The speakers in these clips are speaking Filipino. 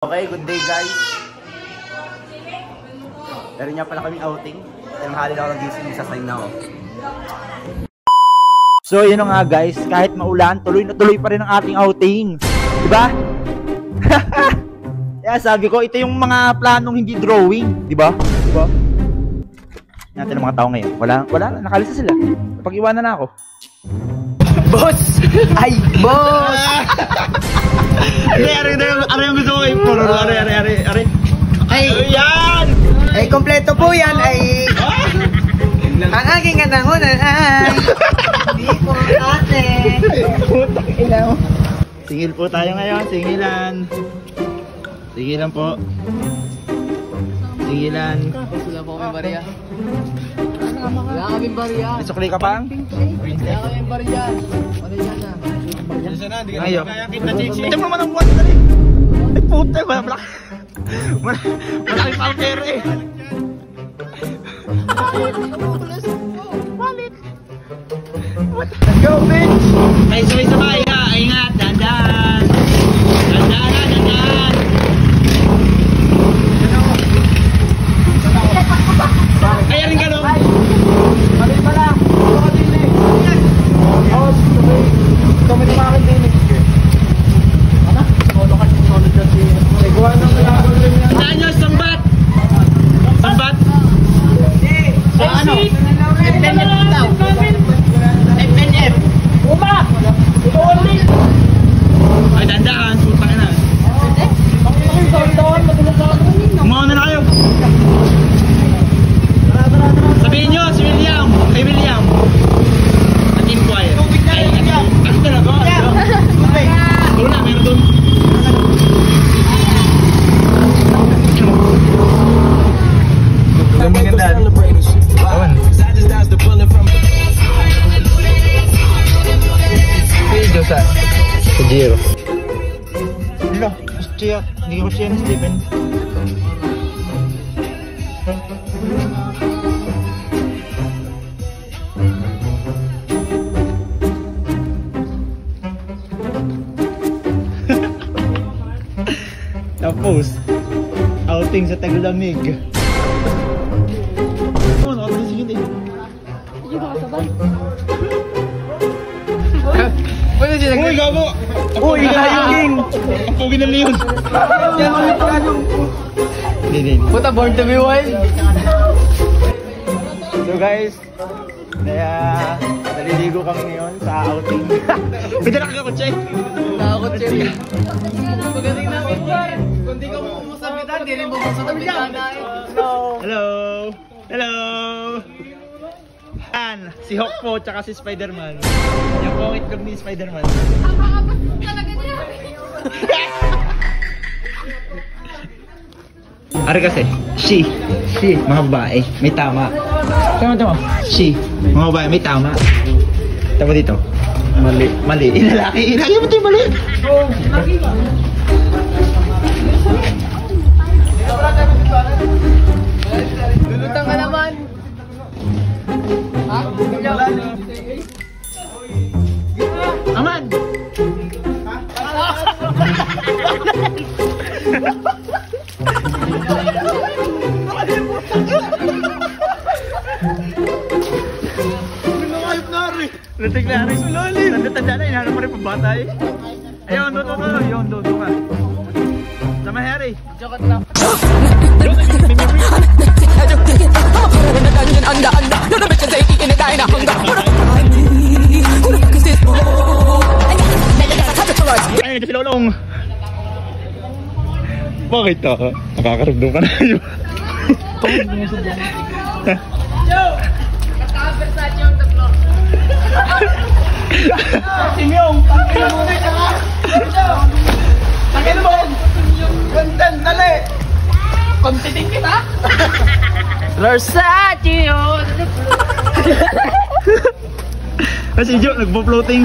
Okay, good day guys. Meron niya pala kaming outing. Tanghali na ako nagising, sa sign na ako. So yun nga guys, kahit maulan, tuloy na tuloy pa rin ang ating outing. Diba? Kaya sabi ko, ito yung mga planong hindi drawing. Diba? Diba? Natin ang mga tao ngayon. Wala na, nakalisa sila. Napag-iwanan na ako. Boss! Ay, boss! Ari yung gusto ko i-puro. Ari. Ay, yan! Ay, kompleto po yan. Ay, ang aking kanangunan ay hindi po ate. Putang ina mo. Singil po tayo ngayon. Singilan po. Singilan. Wala po kami bariya. Wala kami bariya. Isukli ka pang? Wala kami bariya. Wala yan na. Ngayon. Ito mo naman ang buwan na rin. Ay puta, malaki pa ang pera eh. Wallet. Let's go, bitch! Ay, sabay-sabay ha. Ingat, dandan. Dandan. Kaya rin ka no? Mali pa lang. Ito ka din eh. Oo, sabay. Kami tumakin din eh. Ano? Solo ka dyan si... Nagawa ng nalagol rin yan. Saan nyo? Sambat? Sambat? Sa ano? FNF daw. FNF. Uma! Ito ulit! Ay, dandaan. Putang ina. Umauna na kayo. Sabihin nyo, si William. Kay William. Atin quiet. Ay, ano talaga? Wala, meron doon. Ang maganda. Awan. Video sa Jiro. Hala, siya. Hindi ko siya ni Steven. Tapos, outing sa Tagulamig. Oh, nakapagsigit eh. Hindi ba kasabay? Pwede sila. Uy, gabo! Uy, layungin! Ang pugi ng leon. Hindi. Puta, born to be wild. So guys, kaya naliligo kami ngayon sa outing. Pwede na kakakotse. Nakakotse rin. Magaling namin yan. Kung di ka mumusabitan, di rin mumusabitan na eh. Hello! Yan, si Hawk po, tsaka si Spider-Man. Yan po ang itlog ni Spider-Man. Talaga niya. Ari kasi, she, mga babae, may tama. Tama. She, mga babae, may tama. Tama dito. Mali. Inalaki mo ito yung mali. Lulutang ka naman. Ha? Aman! Lutik na rin. Tanda na, hinahanap pa rin pambata eh. Ayun, doon ka. Sama Harry. Joke lang. Ay, ito si Lolong. Bakit ka? Nakakaramdam ka na yun. Yo! Kaka-Versace yung tatlo. Si Myong! Tangin mo! Content, dali! Contentin kita! Versace yun! Si Jo, nagpo-floating.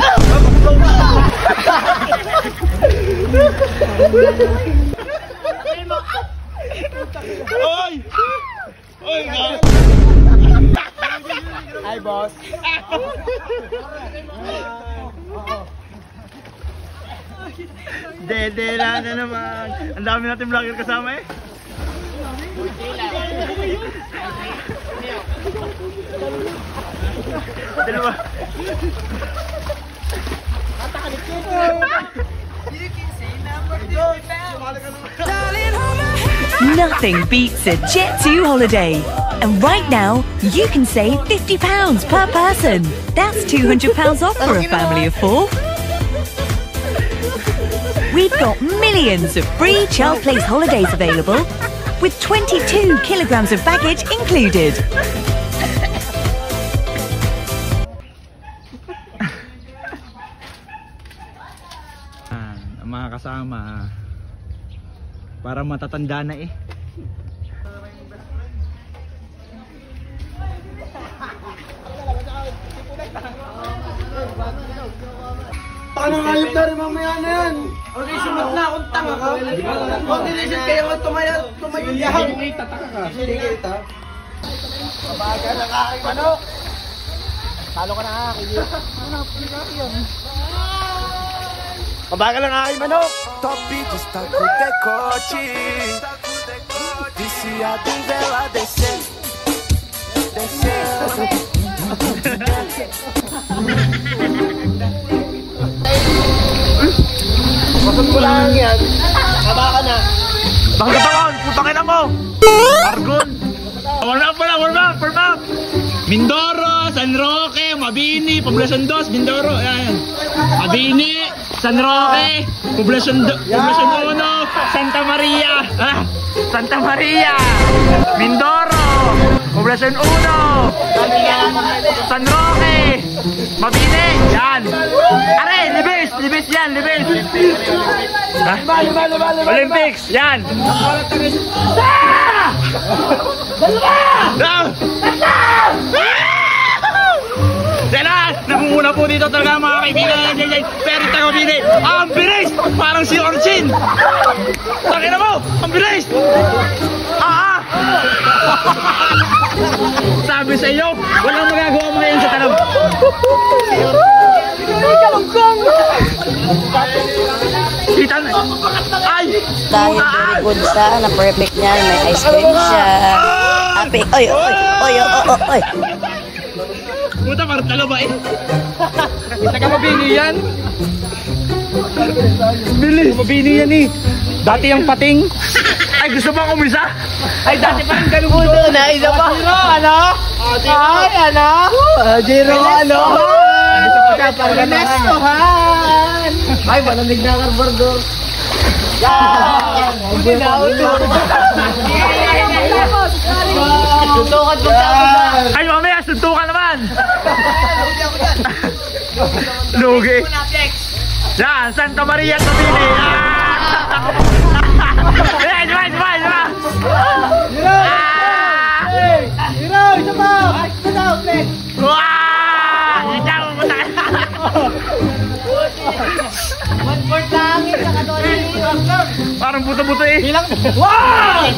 Oy! Hi, boss. Dede na naman. Ang dami natin vlogger kasama eh. Dalawa. Nothing beats a Jet2 holiday. And right now, you can save £50 per person. That's £200 off for a family of 4. We've got millions of free child place holidays available, with 22 kilograms of baggage included. Ang mga kasama, para matatanda na eh. Paano ngayop na rin mamaya na yan? Okay, sumat na akong tanga ka. Coordination kayo nga tumayo lahat. Hindi tataka ka. Hindi kita. Mabagal ang aking manok. Talo ka na aking yun. Mabagal ang aking manok. Top beat está com decote. Viciado em vela descer. Masod ko lang yan. Haba ka na. Bakit katawan? Putang ina mo! Argon! Warm up pala, warm up, warm up! Mindoro, San Roque, Mabini, Poblacion 2, Mindoro, ayan. Mabini, San Roque, Poblacion 1, Santa Maria, Santa Maria, Mindoro, Poblacion 1, San Roque, Mabini, yan. Are, libis yan, libis. Olympics, yan. Yan na! Namumuna po dito talaga mga kaibigan. Pero taga-bini, ang bilis! Parang si Orchin! Takina mo! Ang bilis! Sabi sa iyo, walang magagawa mo ngayon sa tanong. Kita na! Ay! Dahil very good siya, na perfect niya, may ice cream siya. Happy, oy. Puta, parang talaba eh. Taga Mabini yan. Bilis. Mabini yan eh. Dati yung pating. Ay, gusto mo kumisa? Ay, dati pa yung ganun mo. Na, isa pa. Ano? Ay, ano? Zero, ano? Ernestohan! Ay, malamig na karbordor. Yan! Hindi na ulo. Tutukan mo sa Ay, mamaya, suntukan naman. Lugi. Yan, Santa Maria Mabini. Yan, diba? Hero, isa pa! Wow! Yan, pumunta ka. One-fourth lang, isa ka doon. Parang buto-buto eh. Bilang, wow! Wait.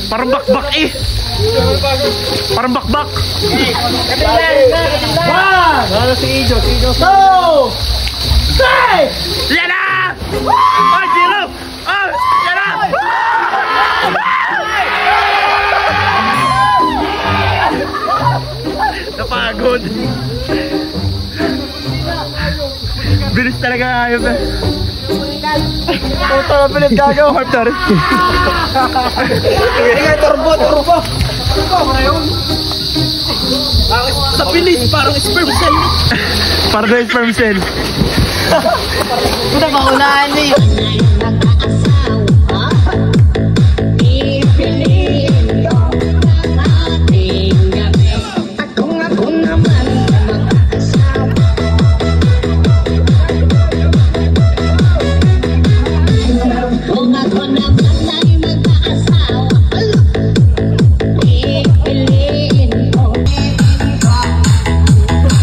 Parang bakbak eh. Parang bakbak. One! Ano si Ijo? Two! Three! Yan na! Ay, zero! Ay, yan na! Napagod. Bilis talaga ayos na. Puto na pilit gago. Partner. Turbo. Turbo na yun. Sa pilis, parang sperm cell. Para na yung sperm cell. Puta, maunaan eh.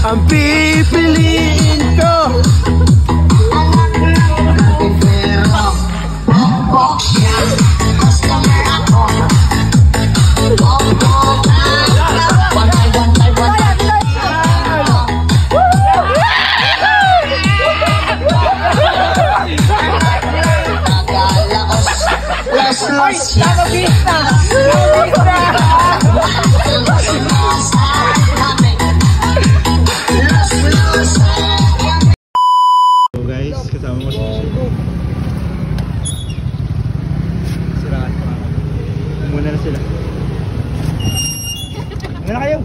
Ang pipiliin ko. So guys, kasama mo si siraan pa. Muna na sila. Muna na kayo.